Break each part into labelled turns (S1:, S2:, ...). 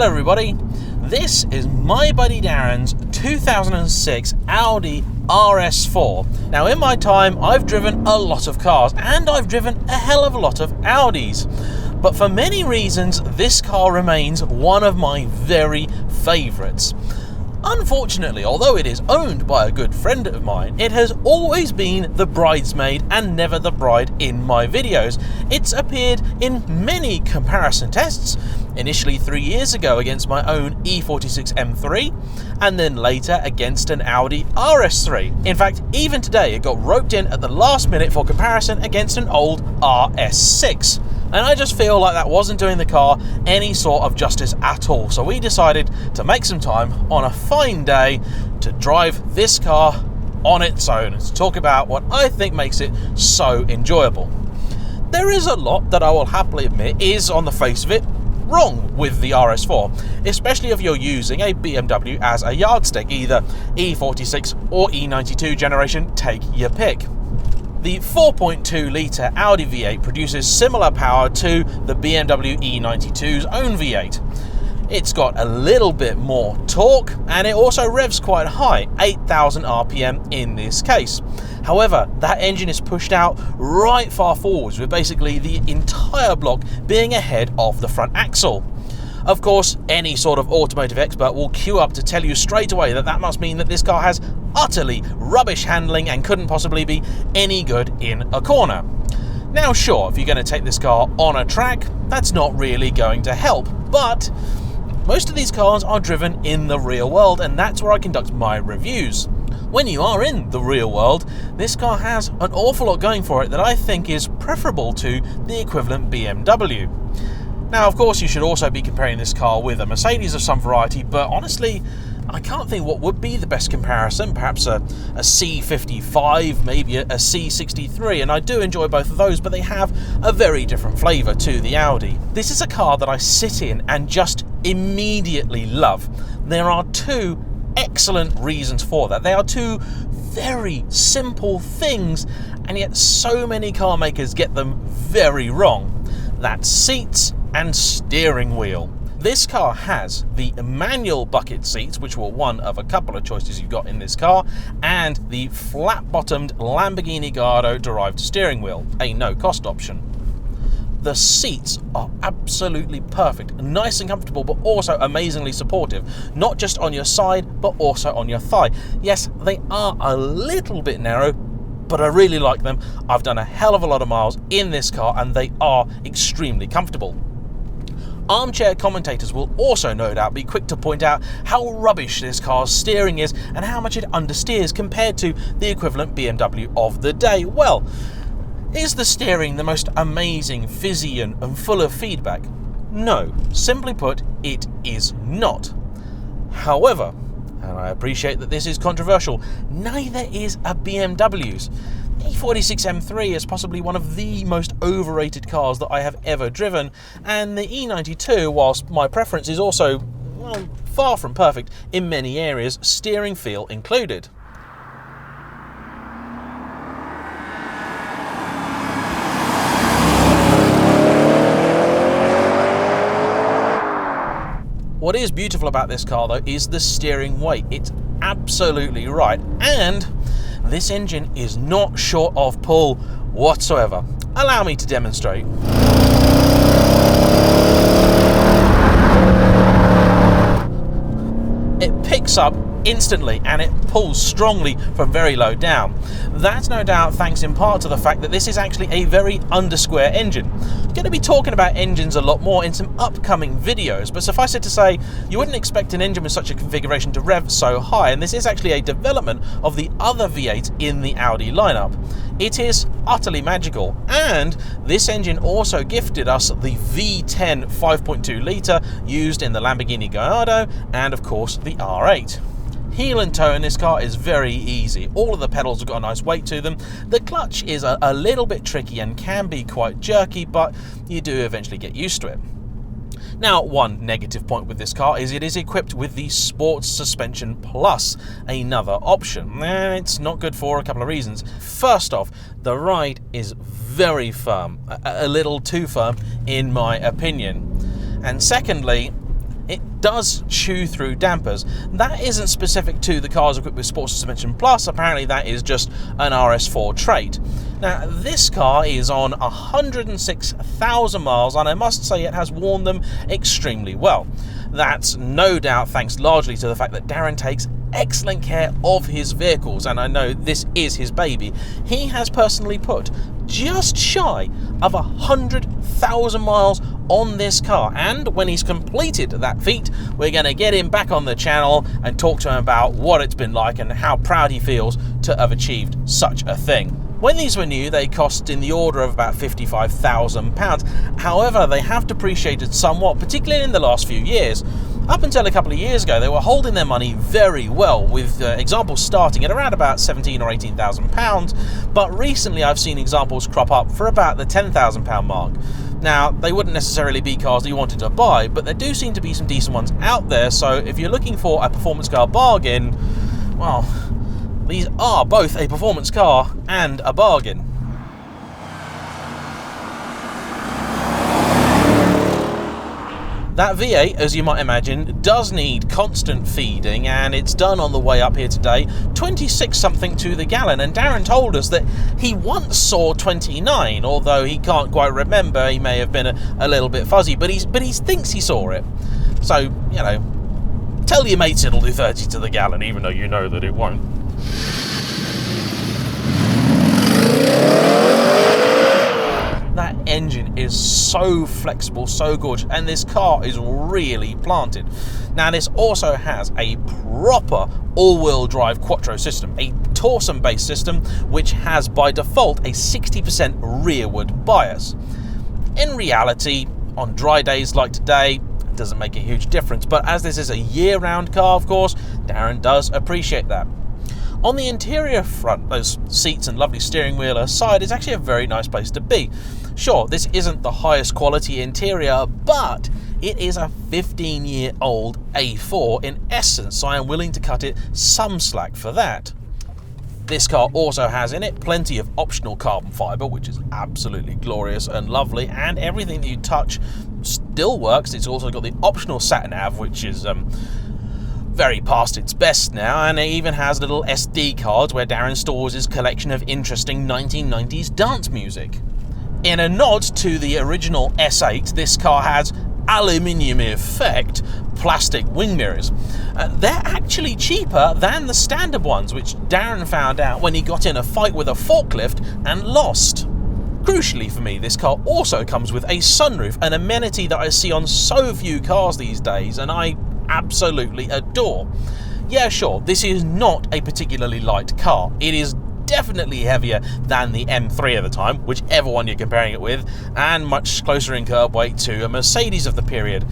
S1: Hello everybody, this is my buddy Darren's 2006 Audi RS4. Now in my time I've driven a lot of cars and I've driven a hell of a lot of Audis. But for many reasons this car remains one of my very favourites. Unfortunately, although it is owned by a good friend of mine, it has always been the bridesmaid and never the bride in my videos. It's appeared in many comparison tests, initially 3 years ago against my own E46 M3, and then later against an Audi RS3. In fact, even today it got roped in at the last minute for comparison against an old RS6. And I just feel like that wasn't doing the car any sort of justice at all. So we decided to make some time on a fine day to drive this car on its own and to talk about what I think makes it so enjoyable. There is a lot that I will happily admit is, on the face of it, wrong with the RS4, especially if you're using a BMW as a yardstick, either E46 or E92 generation, take your pick. The 4.2 litre Audi V8 produces similar power to the BMW E92's own V8. It's got a little bit more torque and it also revs quite high, 8,000 RPM in this case. However, that engine is pushed out right far forwards, with basically the entire block being ahead of the front axle. Of course, any sort of automotive expert will queue up to tell you straight away that that must mean that this car has utterly rubbish handling and couldn't possibly be any good in a corner. Now sure, if you're going to take this car on a track, that's not really going to help, but most of these cars are driven in the real world, and that's where I conduct my reviews. When you are in the real world, this car has an awful lot going for it that I think is preferable to the equivalent BMW. Now, of course, you should also be comparing this car with a Mercedes of some variety, but honestly, I can't think what would be the best comparison. Perhaps a C55, maybe a C63, and I do enjoy both of those, but they have a very different flavour to the Audi. This is a car that I sit in and just immediately love. There are two excellent reasons for that. They are two very simple things, and yet so many car makers get them very wrong. That's seats and steering wheel. This car has the manual bucket seats, which were one of a couple of choices you've got in this car, and the flat-bottomed Lamborghini Gallardo derived steering wheel, a no-cost option. The seats are absolutely perfect, nice and comfortable, but also amazingly supportive, not just on your side, but also on your thigh. Yes, they are a little bit narrow, but I really like them. I've done a hell of a lot of miles in this car and they are extremely comfortable. Armchair commentators will also no doubt be quick to point out how rubbish this car's steering is and how much it understeers compared to the equivalent BMW of the day. Well, is the steering the most amazing, fizzy and full of feedback? No, simply put, it is not. However, and I appreciate that this is controversial, neither is a BMW's. The E46 M3 is possibly one of the most overrated cars that I have ever driven, and the E92, whilst my preference is also, well, far from perfect in many areas, steering feel included. What is beautiful about this car though is the steering weight. It's absolutely right, and this engine is not short of pull whatsoever. Allow me to demonstrate. It picks up instantly and it pulls strongly from very low down. That's no doubt thanks in part to the fact that this is actually a very undersquare engine. I'm going to be talking about engines a lot more in some upcoming videos, but suffice it to say, you wouldn't expect an engine with such a configuration to rev so high, and this is actually a development of the other V8 in the Audi lineup. It is utterly magical, and this engine also gifted us the V10 5.2 litre used in the Lamborghini Gallardo and of course the R8. Heel and toe in this car is very easy. All of the pedals have got a nice weight to them. The clutch is a little bit tricky and can be quite jerky, but you do eventually get used to it. Now, one negative point with this car is it is equipped with the Sports Suspension Plus, another option. It's not good for a couple of reasons. First off, the ride is very firm, a little too firm in my opinion. And secondly, it does chew through dampers. That isn't specific to the cars equipped with Sports Suspension Plus. Apparently that is just an RS4 trait. Now, this car is on 106,000 miles, and I must say it has worn them extremely well. That's no doubt thanks largely to the fact that Darren takes excellent care of his vehicles, and I know this is his baby. He has personally put just shy of 100,000 miles on this car, and when he's completed that feat, we're going to get him back on the channel and talk to him about what it's been like and how proud he feels to have achieved such a thing. When these were new, they cost in the order of about £55,000. However, they have depreciated somewhat, particularly in the last few years. Up until a couple of years ago, they were holding their money very well, with examples starting at around about £17,000 or £18,000. But recently, I've seen examples crop up for about the £10,000 mark. Now, they wouldn't necessarily be cars that you wanted to buy, but there do seem to be some decent ones out there. So if you're looking for a performance car bargain, well, these are both a performance car and a bargain. That V8, as you might imagine, does need constant feeding, and it's done on the way up here today, 26 something to the gallon, and Darren told us that he once saw 29, although he can't quite remember. He may have been a little bit fuzzy, but he thinks he saw it. So, you know, tell your mates it'll do 30 to the gallon, even though you know that it won't. That engine is so flexible, so gorgeous, and this car is really planted. Now, this also has a proper all-wheel drive quattro system, a Torsen-based system, which has by default a 60% rearward bias. In reality, on dry days like today, it doesn't make a huge difference, but as this is a year-round car, of course, Darren does appreciate that. On the interior front, those seats and lovely steering wheel aside, it's actually a very nice place to be. Sure, this isn't the highest quality interior, but it is a 15-year-old A4 in essence, so I am willing to cut it some slack for that. This car also has in it plenty of optional carbon fibre, which is absolutely glorious and lovely, and everything that you touch still works. It's also got the optional sat-nav, which is very past its best now, and it even has little SD cards where Darren stores his collection of interesting 1990s dance music. In a nod to the original S8, this car has aluminium effect plastic wing mirrors. They're actually cheaper than the standard ones, which Darren found out when he got in a fight with a forklift and lost. Crucially for me, this car also comes with a sunroof, an amenity that I see on so few cars these days, and I absolutely adore. Yeah, sure, this is not a particularly light car. It is definitely heavier than the M3 at the time, whichever one you're comparing it with, and much closer in curb weight to a Mercedes of the period.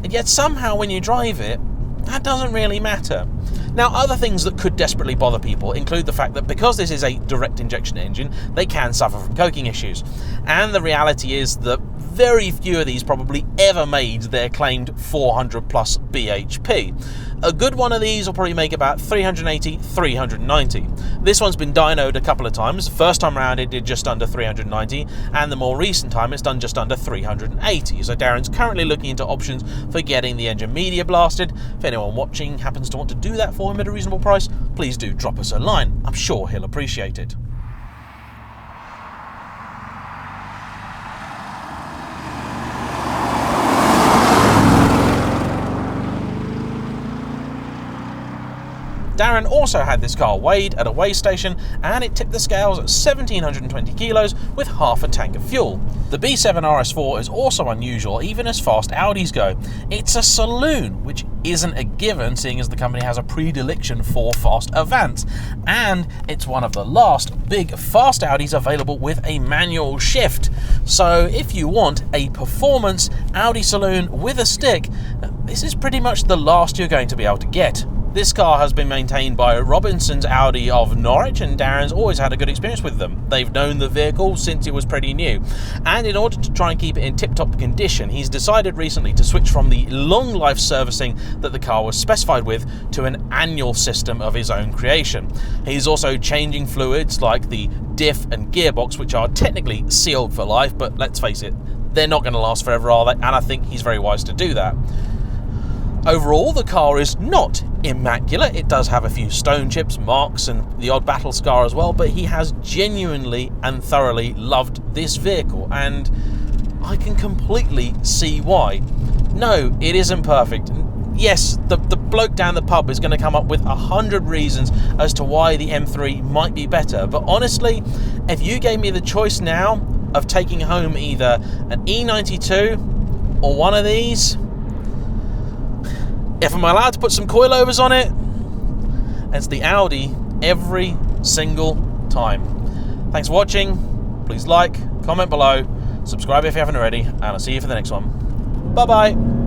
S1: And yet somehow when you drive it, that doesn't really matter. Now, other things that could desperately bother people include the fact that because this is a direct injection engine, they can suffer from coking issues. And the reality is that very few of these probably ever made their claimed 400 plus bhp. A good one of these will probably make about 380, 390. This one's been dynoed a couple of times. First time around it did just under 390, and the more recent time it's done just under 380. So Darren's currently looking into options for getting the engine media blasted. If anyone watching happens to want to do that for him at a reasonable price, please do drop us a line. I'm sure he'll appreciate it. Darren also had this car weighed at a weigh station, and it tipped the scales at 1,720 kilos with half a tank of fuel. The B7 RS4 is also unusual, even as fast Audis go. It's a saloon, which isn't a given, seeing as the company has a predilection for fast Avants, and it's one of the last big fast Audis available with a manual shift. So if you want a performance Audi saloon with a stick, this is pretty much the last you're going to be able to get. This car has been maintained by Robinson's Audi of Norwich, and Darren's always had a good experience with them. They've known the vehicle since it was pretty new, and in order to try and keep it in tip-top condition, he's decided recently to switch from the long life servicing that the car was specified with to an annual system of his own creation. He's also changing fluids like the diff and gearbox, which are technically sealed for life, but let's face it, they're not going to last forever, are they? And I think he's very wise to do that. Overall, the car is not immaculate. It does have a few stone chips, marks, and the odd battle scar as well, but he has genuinely and thoroughly loved this vehicle, and I can completely see why. No, it isn't perfect. Yes, the bloke down the pub is going to come up with 100 reasons as to why the M3 might be better, but honestly, if you gave me the choice now of taking home either an E92 or one of these, if I'm allowed to put some coilovers on it, it's the Audi every single time. Thanks for watching. Please like, comment below, subscribe if you haven't already, and I'll see you for the next one. Bye bye.